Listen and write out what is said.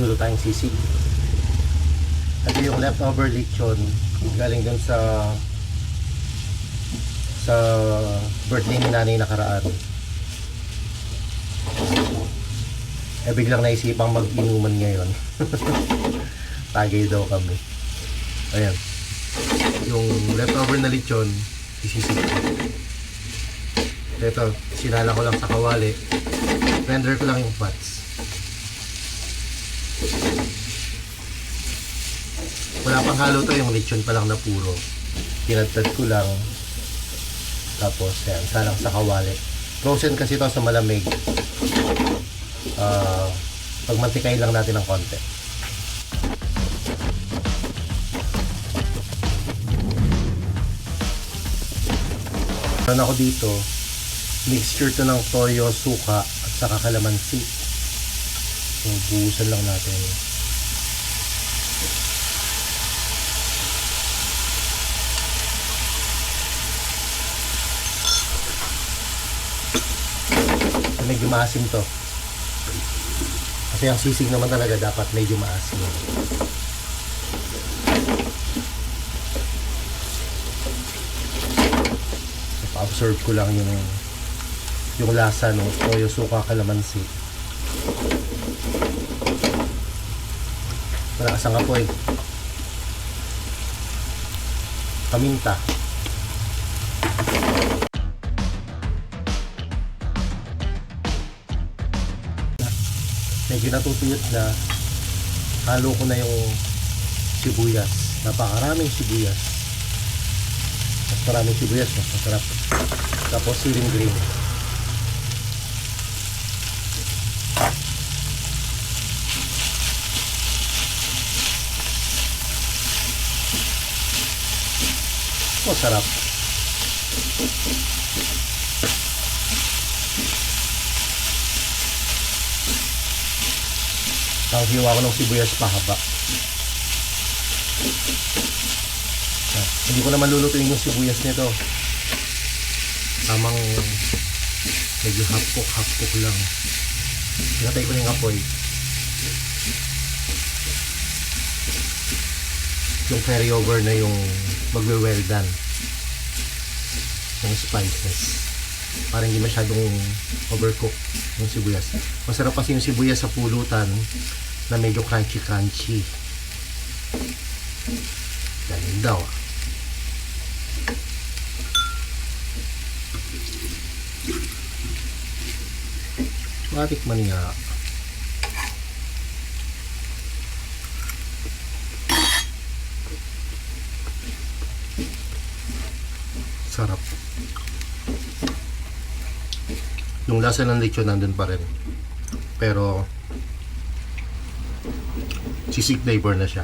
Luto tayong sisig. Ito yung leftover lechon galing dun sa birthday ni nanay nakaraan. Biglang naisipang mag-inuman ngayon. Tagay daw kami. Ayan. Yung leftover na lechon, isisig ko. Ito, sinala ko lang sa kawali. Render ko lang yung fats. Wala pang halo to, yung lechon pa lang na puro. Tinadtad ko lang. Tapos, yan, salang sa kawali. Frozen kasi ito sa malamig. Pagmantikay lang natin ng konti. Meron ako dito, mixture to ng toyo, suka, at saka kalamansi. So, buhusan lang natin. Medyo maasim to. Kasi ang sisig naman talaga dapat medyo maasim. Pa-absorb ko lang yung lasa ng toyo, suka, kalamansi. Malakas ang apoy. Paminta. Medyo natutuyot na, halo ko na yung sibuyas. Napakaraming sibuyas. Mas maraming sibuyas, mas masarap. Tapos siling green. Oh, sarap. Ang hiwa ko ng sibuyas pahaba. Hindi ko naman lulutuin yung sibuyas nito. Tamang medyo hapok lang. Pinatay ko na yung apoy. Yung carry over na yung magwe-well done. Yung spices. Para hindi masyadong overcook yung sibuyas. Masarap kasi yung sibuyas sa pulutan na medyo crunchy. Ganyan daw. Matikman nga. Sarap. Yung lasa ng lechon nandun pa rin. Pero sisig flavor na siya.